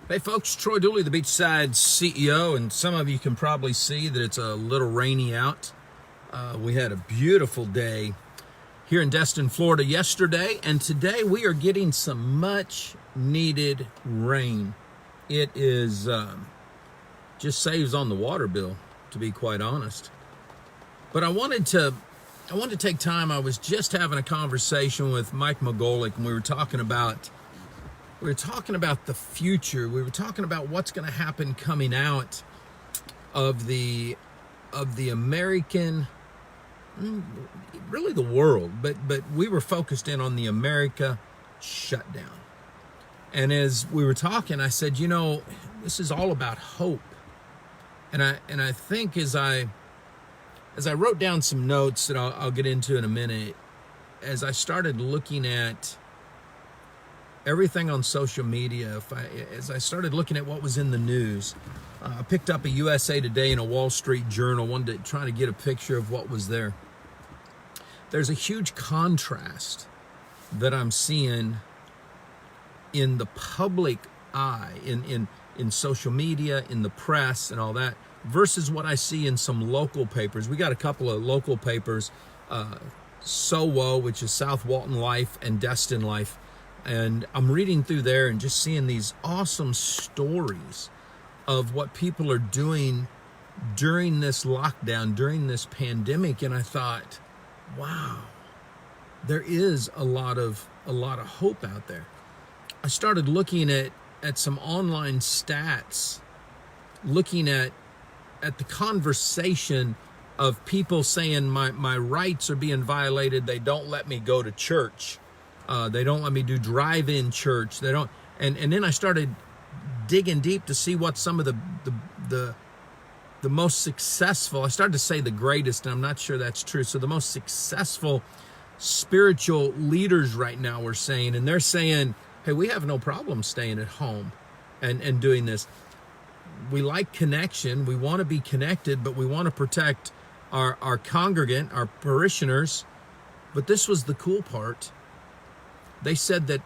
Hey folks, Troy Dooley, the Beachside CEO, and some of you can probably see that it's a little rainy out. We had a beautiful day here in Destin, Florida yesterday, and today we are getting some much needed rain. It is just saves on the water bill, to be quite honest. But I wanted to take time. I was just having a conversation with Mike McGolick, and we were talking about the future. We were talking about what's going to happen coming out of the American, really the world, but we were focused in on the America shutdown. And as we were talking, I said, this is all about hope. And I think as I wrote down some notes that I'll get into in a minute, as I started looking at everything on social media, as I started looking at what was in the news, I picked up a USA Today and a Wall Street Journal, trying to get a picture of what was there. There's a huge contrast that I'm seeing in the public eye, in social media, in the press and all that, versus what I see in some local papers. We got a couple of local papers, SoWo, which is South Walton Life, and Destin Life. And I'm reading through there and just seeing these awesome stories of what people are doing during this lockdown, during this pandemic. And I thought, wow, there is a lot of hope out there. I started looking at some online stats, looking at the conversation of people saying my rights are being violated. They don't let me go to church. They don't let me do drive-in church. They don't, and then I started digging deep to see what some of the most successful, I started to say the greatest, and I'm not sure that's true. So the most successful spiritual leaders right now are saying, and they're saying, hey, we have no problem staying at home and doing this. We like connection. We want to be connected, but we want to protect our congregant, our parishioners. But this was the cool part. They said that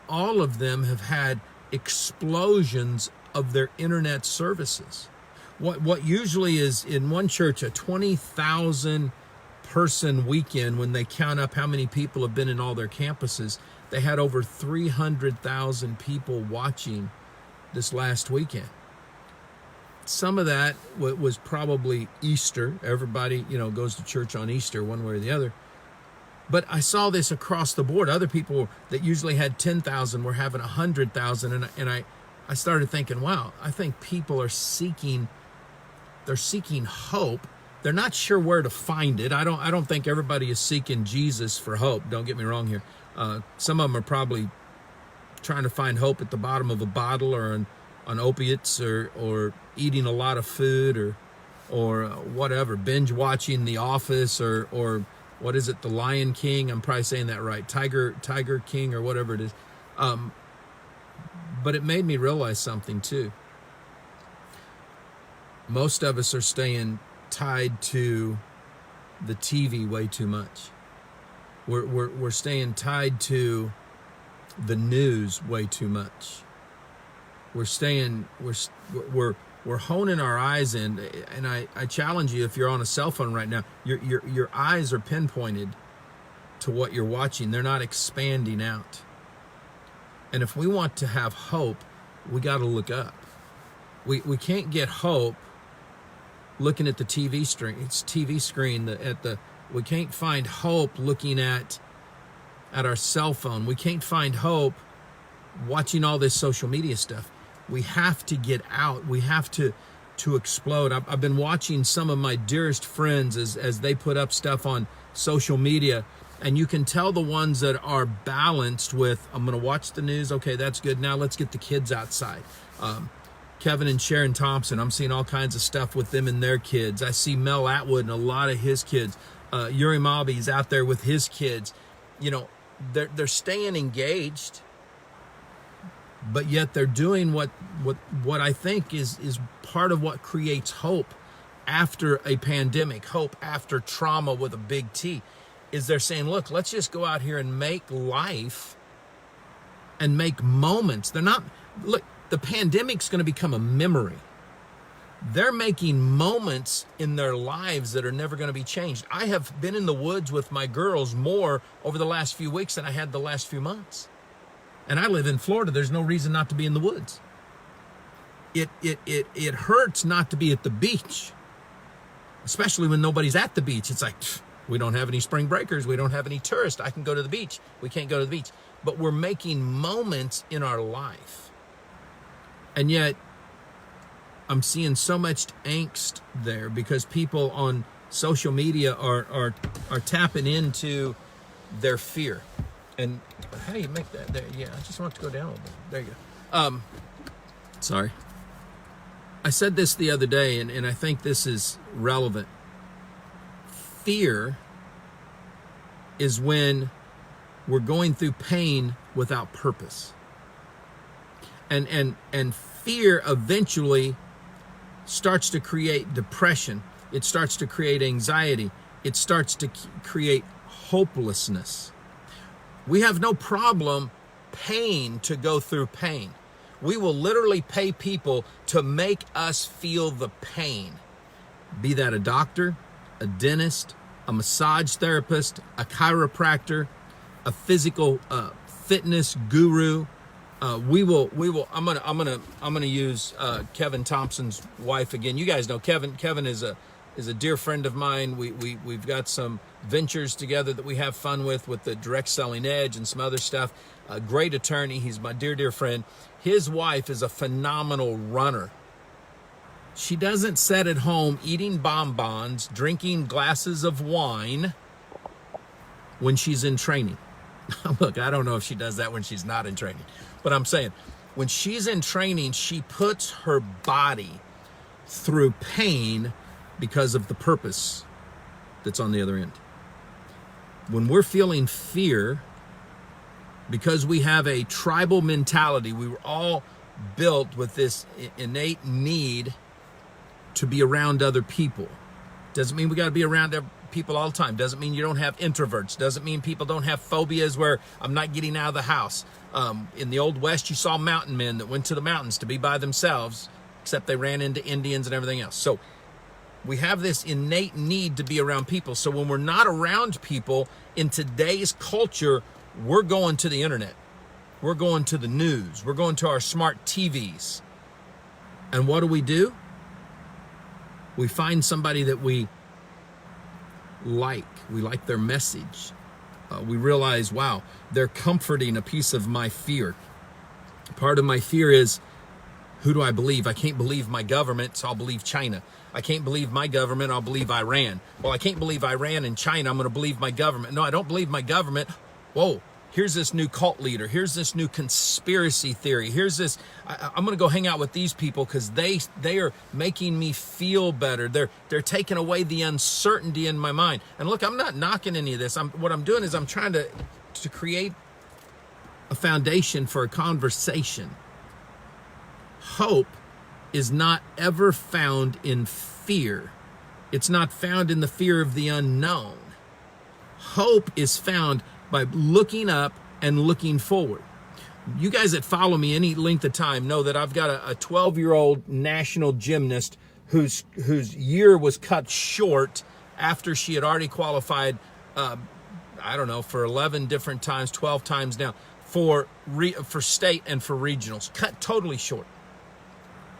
all of them have had explosions of their internet services. What usually is in one church a 20,000 person weekend, when they count up how many people have been in all their campuses, they had over 300,000 people watching this last weekend. Some of that was probably Easter. Everybody, goes to church on Easter one way or the other. But I saw this across the board. Other people that usually had 10,000 were having 100,000. And I started thinking, wow, I think people are seeking hope. They're not sure where to find it. I don't think everybody is seeking Jesus for hope. Don't get me wrong here. Some of them are probably trying to find hope at the bottom of a bottle, or on opiates, or eating a lot of food, or whatever, binge watching The Office, or what is it, The Lion King? I'm probably saying that right. Tiger King, or whatever it is. But it made me realize something too. Most of us are staying tied to the TV way too much. We're staying tied to the news way too much. We're honing our eyes in, and I challenge you, if you're on a cell phone right now, your eyes are pinpointed to what you're watching. They're not expanding out. And if we want to have hope, we got to look up. We can't get hope looking at the TV screen. We can't find hope looking at our cell phone. We can't find hope watching all this social media stuff. We have to get out. We have to explode. I've been watching some of my dearest friends as they put up stuff on social media, and you can tell the ones that are balanced with, I'm going to watch the news. Okay, that's good. Now let's get the kids outside. Kevin and Sharon Thompson, I'm seeing all kinds of stuff with them and their kids. I see Mel Atwood and a lot of his kids. Yuri Mabi's out there with his kids. They're staying engaged, but yet they're doing what I think is part of what creates hope after a pandemic, hope after trauma with a big T, is they're saying, look, let's just go out here and make life and make moments. They're not, look, the pandemic's going to become a memory. They're making moments in their lives that are never going to be changed. I have been in the woods with my girls more over the last few weeks than I had the last few months. And I live in Florida. There's no reason not to be in the woods. It hurts not to be at the beach, especially when nobody's at the beach. It's like, we don't have any spring breakers. We don't have any tourists. I can go to the beach. We can't go to the beach. But we're making moments in our life. And yet, I'm seeing so much angst there because people on social media are tapping into their fear. And how do you make that? There, yeah, I just want it to go down a little bit. There you go. Sorry. I said this the other day, and I think this is relevant. Fear is when we're going through pain without purpose. And fear eventually starts to create depression. It starts to create anxiety. It starts to create hopelessness. We have no problem paying to go through pain. We will literally pay people to make us feel the pain. Be that a doctor, a dentist, a massage therapist, a chiropractor, a physical fitness guru. We will. I'm gonna use Kevin Thompson's wife again. You guys know Kevin. Kevin is a dear friend of mine. We've got some ventures together that we have fun with the direct selling edge and some other stuff. A great attorney. He's my dear friend. His wife is a phenomenal runner. She doesn't sit at home eating bonbons, drinking glasses of wine when she's in training. Look, I don't know if she does that when she's not in training, but I'm saying when she's in training, she puts her body through pain because of the purpose that's on the other end. When we're feeling fear, because we have a tribal mentality, we were all built with this innate need to be around other people. Doesn't mean we got to be around people all the time. Doesn't mean you don't have introverts. Doesn't mean people don't have phobias where I'm not getting out of the house. In the Old West, you saw mountain men that went to the mountains to be by themselves, except they ran into Indians and everything else. So we have this innate need to be around people. So when we're not around people in today's culture, we're going to the internet. We're going to the news. We're going to our smart TVs. And what do? We find somebody that we like. We like their message. We realize, wow, they're comforting a piece of my fear. Part of my fear is, who do I believe? I can't believe my government, so I'll believe China. I can't believe my government, I'll believe Iran. Well, I can't believe Iran and China, I'm going to believe my government. No, I don't believe my government. Whoa, here's this new cult leader. Here's this new conspiracy theory. Here's this, I'm going to go hang out with these people because they are making me feel better. They're taking away the uncertainty in my mind. And look, I'm not knocking any of this. What I'm doing is I'm trying to create a foundation for a conversation. Hope is not ever found in fear. It's not found in the fear of the unknown. Hope is found by looking up and looking forward. You guys that follow me any length of time know that I've got a 12-year-old national gymnast whose year was cut short after she had already qualified, for 11 different times, 12 times now, for state and for regionals. Cut totally short.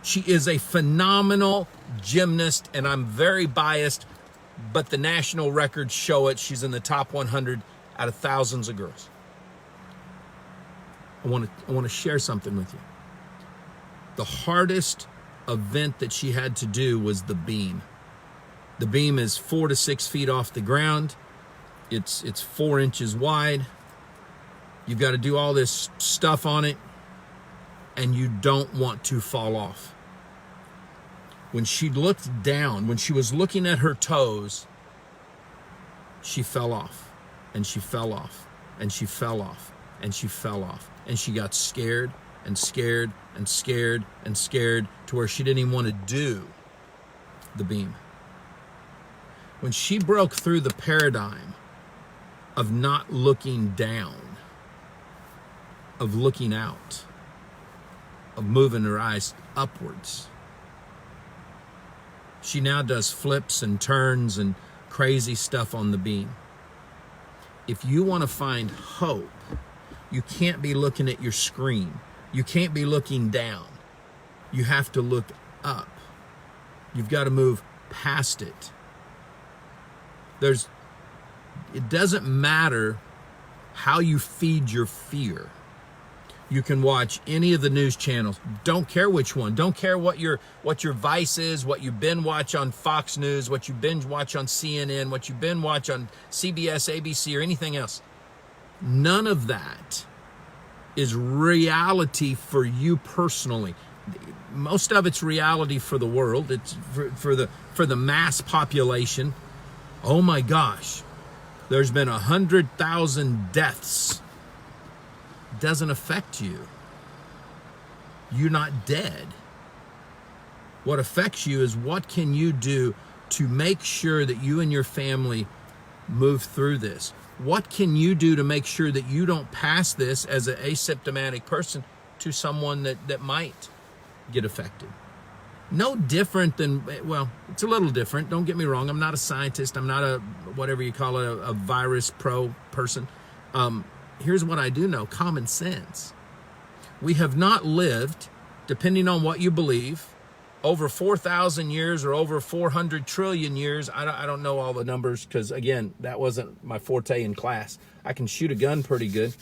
She is a phenomenal gymnast, and I'm very biased, but the national records show it. She's in the top 100 out of thousands of girls. I want to share something with you. The hardest event that she had to do was the beam. The beam is 4 to 6 feet off the ground. It's 4 inches wide. You've got to do all this stuff on it, and you don't want to fall off. When she looked down, when she was looking at her toes, she fell off, and she fell off, and she fell off, and she fell off. And she got scared and scared and scared and scared to where she didn't even want to do the beam. When she broke through the paradigm of not looking down, of looking out, of moving her eyes upwards. She now does flips and turns and crazy stuff on the beam. If you want to find hope, you can't be looking at your screen. You can't be looking down. You have to look up. You've got to move past it. It doesn't matter how you feed your fear. You can watch any of the news channels. Don't care which one. Don't care what your vice is, what you binge watch on Fox News, what you binge watch on CNN, what you binge watch on CBS, ABC, or anything else. None of that is reality for you personally. Most of it's reality for the world. It's for the mass population. Oh my gosh, there's been 100,000 deaths. Doesn't affect you. You're not dead. What affects you is what can you do to make sure that you and your family move through this? What can you do to make sure that you don't pass this as an asymptomatic person to someone that might get affected? No different than, well, it's a little different. Don't get me wrong. I'm not a scientist. I'm not a, whatever you call it, a virus pro person. Here's what I do know, common sense. We have not lived, depending on what you believe, over 4,000 years or over 400 trillion years. I don't know all the numbers because, again, that wasn't my forte in class. I can shoot a gun pretty good.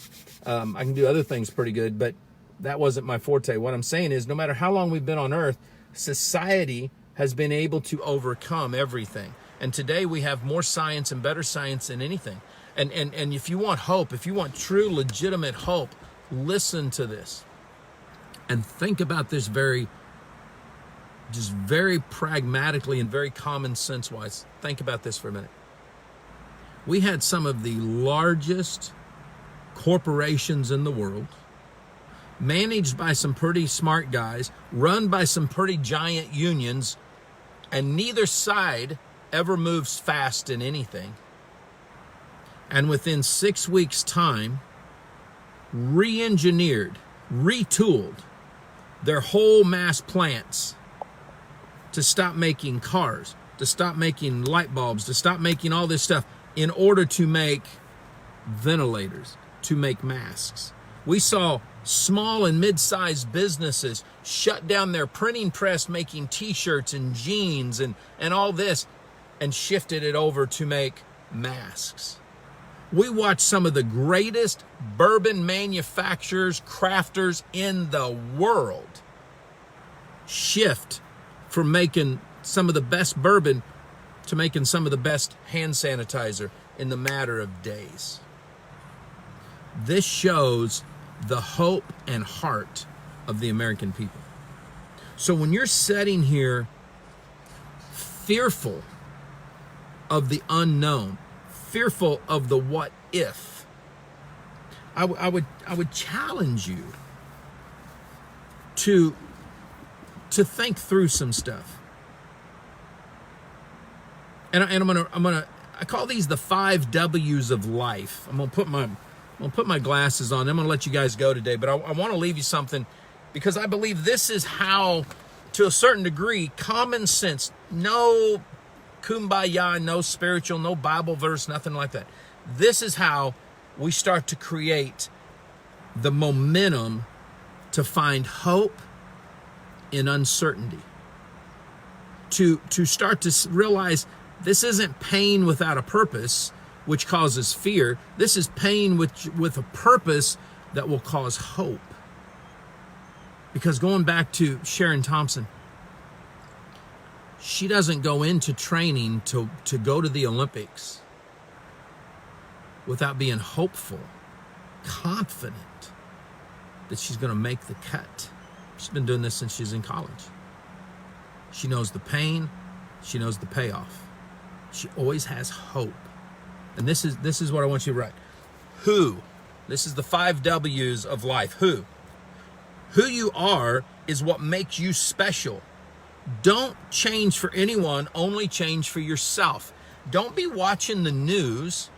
I can do other things pretty good, but that wasn't my forte. What I'm saying is no matter how long we've been on Earth, society has been able to overcome everything. And today we have more science and better science than anything. And if you want hope, if you want true, legitimate hope, listen to this. And think about this very pragmatically and very common sense wise. Think about this for a minute. We had some of the largest corporations in the world, managed by some pretty smart guys, run by some pretty giant unions, and neither side ever moves fast in anything. And within 6 weeks' time, re-engineered, retooled their whole mass plants to stop making cars, to stop making light bulbs, to stop making all this stuff in order to make ventilators, to make masks. We saw small and mid-sized businesses shut down their printing press making t-shirts and jeans and all this and shifted it over to make masks. We watched some of the greatest bourbon manufacturers, crafters in the world shift from making some of the best bourbon to making some of the best hand sanitizer in the matter of days. This shows the hope and heart of the American people. So when you're sitting here fearful of the unknown, fearful of the what if, I would challenge you to think through some stuff. And I call these the 5 W's of life. I'm gonna put my glasses on. I'm gonna let you guys go today, but I want to leave you something because I believe this is how, to a certain degree, common sense, no kumbaya, no spiritual, no Bible verse, nothing like that. This is how we start to create the momentum to find hope in uncertainty. To start to realize this isn't pain without a purpose, which causes fear. This is pain with a purpose that will cause hope. Because going back to Sharon Thompson, she doesn't go into training to go to the Olympics without being hopeful, confident that she's going to make the cut. She's been doing this since she's in college. She knows the pain. She knows the payoff. She always has hope. And this is what I want you to write. Who? This is the 5 W's of life. Who? Who you are is what makes you special. Don't change for anyone, only change for yourself. Don't be watching the news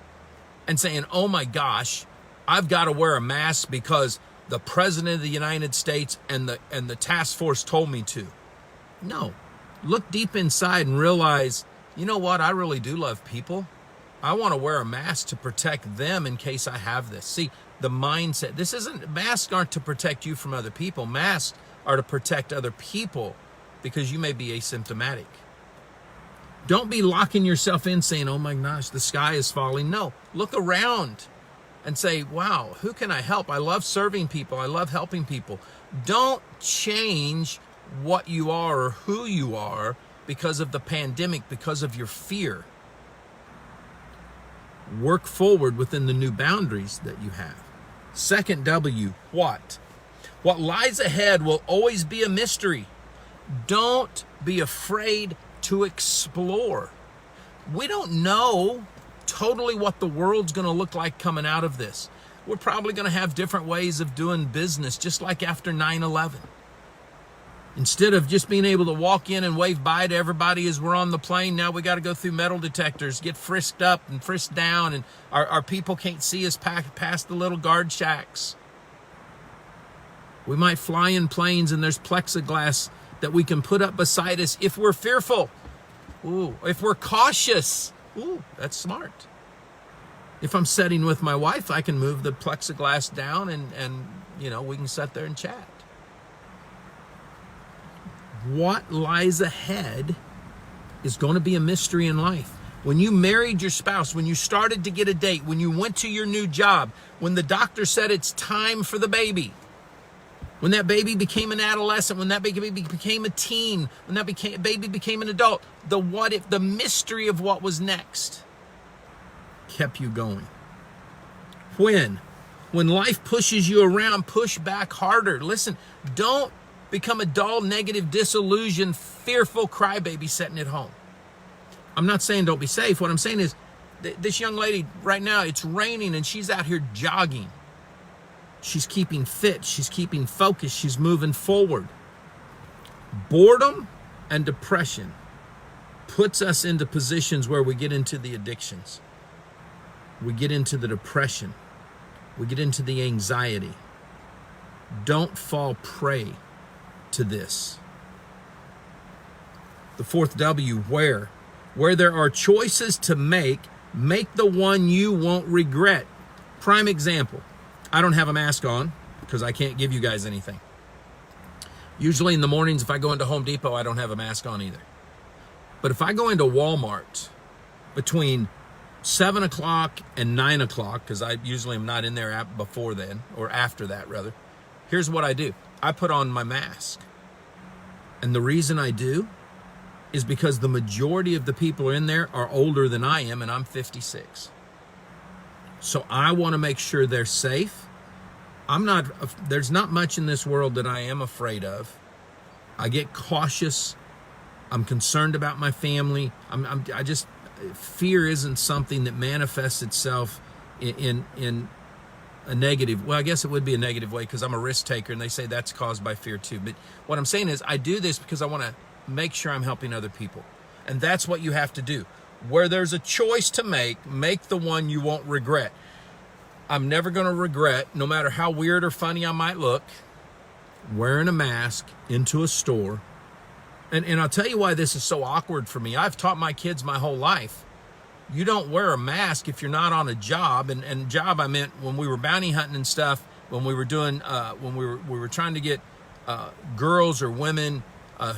and saying, oh my gosh, I've got to wear a mask because the President of the United States and the task force told me to. No. Look deep inside and realize, you know what? I really do love people. I want to wear a mask to protect them in case I have this. See, the mindset, masks aren't to protect you from other people. Masks are to protect other people because you may be asymptomatic. Don't be locking yourself in saying, oh my gosh, the sky is falling. No, look around and say, wow, who can I help? I love serving people. I love helping people. Don't change what you are or who you are because of the pandemic, because of your fear. Work forward within the new boundaries that you have. Second W, what? What lies ahead will always be a mystery. Don't be afraid to explore. We don't know totally what the world's going to look like coming out of this. We're probably going to have different ways of doing business, just like after 9/11. Instead of just being able to walk in and wave bye to everybody as we're on the plane, now we got to go through metal detectors, get frisked up and frisked down, and our people can't see us past the little guard shacks. We might fly in planes and there's plexiglass that we can put up beside us if we're fearful. Ooh, if we're cautious. Ooh, that's smart. If I'm sitting with my wife, I can move the plexiglass down and we can sit there and chat. What lies ahead is going to be a mystery in life. When you married your spouse, when you started to get a date, when you went to your new job, when the doctor said it's time for the baby, when that baby became an adolescent, when that baby became a teen, when that baby became an adult, the mystery of what was next kept you going. When life pushes you around, push back harder. Listen, don't become a dull, negative, disillusioned, fearful crybaby sitting at home. I'm not saying don't be safe. What I'm saying is this young lady right now, it's raining and she's out here jogging. She's keeping fit. She's keeping focused. She's moving forward. Boredom and depression puts us into positions where we get into the addictions. We get into the depression. We get into the anxiety. Don't fall prey to this. The fourth W, where there are choices to make the one you won't regret. Prime example, I don't have a mask on because I can't give you guys anything. Usually in the mornings, if I go into Home Depot, I don't have a mask on either. But if I go into Walmart between 7 o'clock and 9 o'clock, because I usually am not in there before then, or after that rather, here's what I do. I put on my mask. And the reason I do is because the majority of the people in there are older than I am, and I'm 56. So I want to make sure they're safe. There's not much in this world that I am afraid of. I get cautious. I'm concerned about my family. Fear isn't something that manifests itself in a negative, well, I guess it would be a negative way because I'm a risk taker and they say that's caused by fear too. But what I'm saying is I do this because I want to make sure I'm helping other people. And that's what you have to do. Where there's a choice to make the one you won't regret. I'm never going to regret, no matter how weird or funny I might look, wearing a mask into a store. And I'll tell you why this is so awkward for me. I've taught my kids my whole life. You don't wear a mask if you're not on a job. And job, I meant when we were bounty hunting and stuff, when we were doing, when we were trying to get girls or women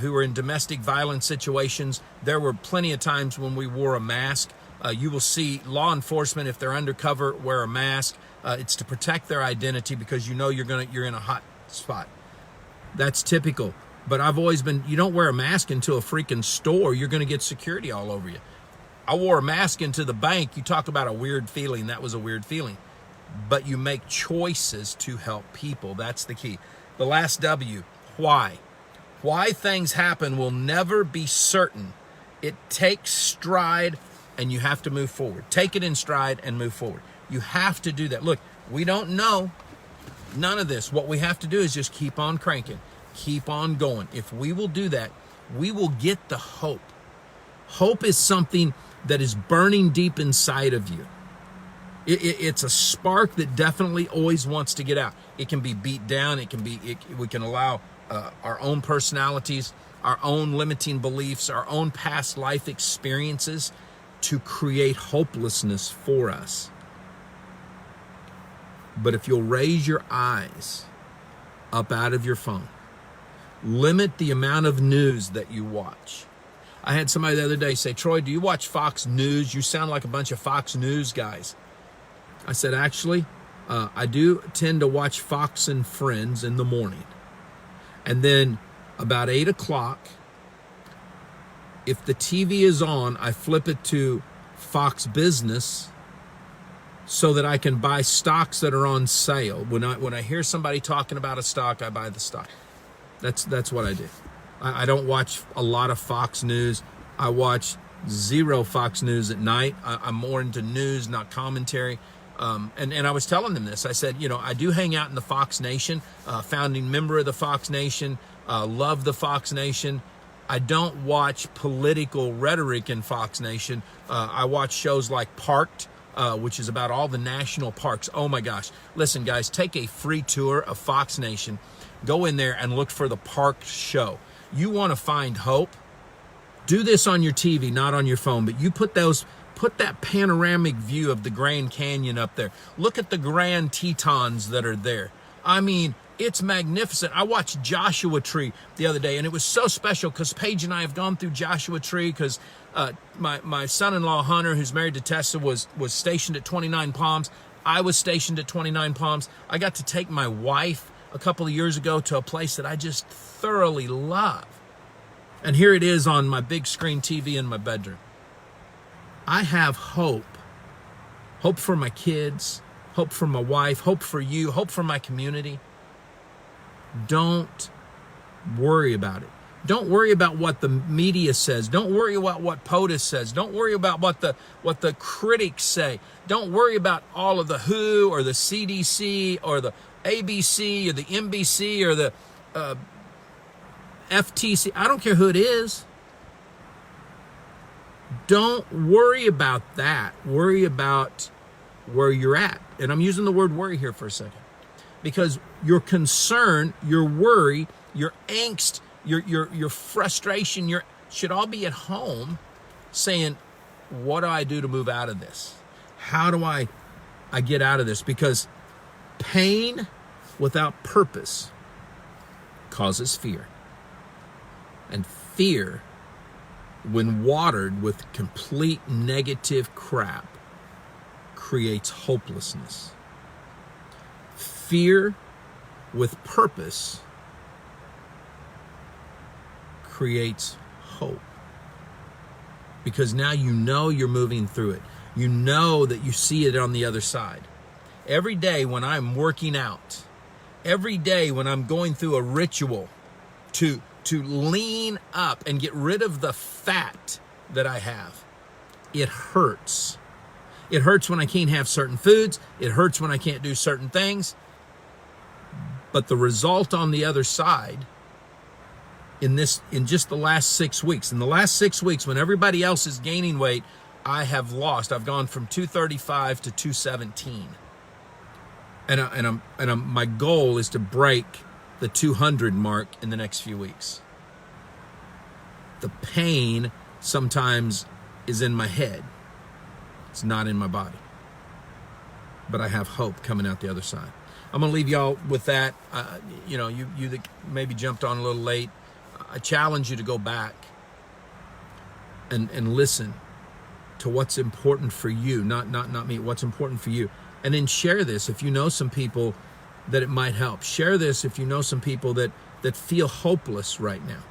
who were in domestic violence situations, there were plenty of times when we wore a mask. You will see law enforcement, if they're undercover, wear a mask. It's to protect their identity because you know you're in a hot spot. That's typical. But I've always been, you don't wear a mask into a freaking store. You're going to get security all over you. I wore a mask into the bank. You talk about a weird feeling. That was a weird feeling. But you make choices to help people. That's the key. The last W, why? Why things happen will never be certain. It takes stride and you have to move forward. Take it in stride and move forward. You have to do that. Look, we don't know none of this. What we have to do is just keep on cranking. Keep on going. If we will do that, we will get the hope. Hope is something that is burning deep inside of you. It's a spark that definitely always wants to get out. It can be beat down. We can allow our own personalities, our own limiting beliefs, our own past life experiences to create hopelessness for us. But if you'll raise your eyes up out of your phone, limit the amount of news that you watch. I had somebody the other day say, Troy, do you watch Fox News? You sound like a bunch of Fox News guys. I said, actually, I do tend to watch Fox and Friends in the morning. And then about 8 o'clock, if the TV is on, I flip it to Fox Business so that I can buy stocks that are on sale. When I hear somebody talking about a stock, I buy the stock. That's what I do. I don't watch a lot of Fox News. I watch zero Fox News at night. I'm more into news, not commentary. And I was telling them this. I said, I do hang out in the Fox Nation, founding member of the Fox Nation, love the Fox Nation. I don't watch political rhetoric in Fox Nation. I watch shows like Parked, which is about all the national parks. Oh my gosh. Listen, guys, take a free tour of Fox Nation. Go in there and look for the Parked show. You want to find hope? Do this on your TV, not on your phone, but you put that panoramic view of the Grand Canyon up there. Look at the Grand Tetons that are there. I mean, it's magnificent. I watched Joshua Tree the other day, and it was so special because Paige and I have gone through Joshua Tree because my son-in-law, Hunter, who's married to Tessa, was stationed at 29 Palms. I was stationed at 29 Palms. I got to take my wife a couple of years ago to a place that I just thoroughly love. And here it is on my big screen TV in my bedroom. I have hope. Hope for my kids, hope for my wife, hope for you, hope for my community. Don't worry about it. Don't worry about what the media says. Don't worry about what POTUS says. Don't worry about what the critics say. Don't worry about all of the WHO or the CDC or the ABC or the NBC or the FTC. I don't care who it is. Don't worry about that. Worry about where you're at. And I'm using the word worry here for a second. Because your concern, your worry, your angst, your frustration, should all be at home saying, what do I do to move out of this? How do I get out of this? Because pain without purpose causes fear. And fear, when watered with complete negative crap, creates hopelessness. Fear with purpose creates hope. Because now you know you're moving through it. You know that you see it on the other side. Every day when I'm working out, every day when I'm going through a ritual to lean up and get rid of the fat that I have, it hurts. It hurts when I can't have certain foods. It hurts when I can't do certain things. But the result on the other side, in just the last 6 weeks, in the last 6 weeks, when everybody else is gaining weight, I have lost. I've gone from 235 to 217. And my goal is to break the 200 mark in the next few weeks. The pain sometimes is in my head. It's not in my body. But I have hope coming out the other side. I'm going to leave y'all with that. You that maybe jumped on a little late, I challenge you to go back and listen to what's important for you, not me, what's important for you. And then share this if you know some people that it might help. Share this if you know some people that feel hopeless right now,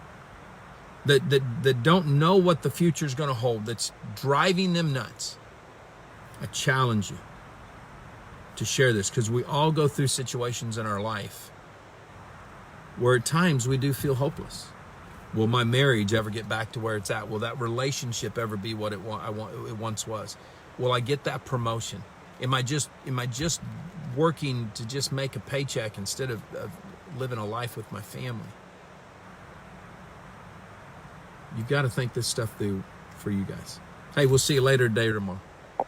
that don't know what the future is going to hold, that's driving them nuts. I challenge you to share this, because we all go through situations in our life where at times we do feel hopeless. Will my marriage ever get back to where it's at? Will that relationship ever be what it once was? Will I get that promotion? Am I just working to just make a paycheck instead of living a life with my family? You've got to think this stuff through for you guys. Hey, we'll see you later today or tomorrow.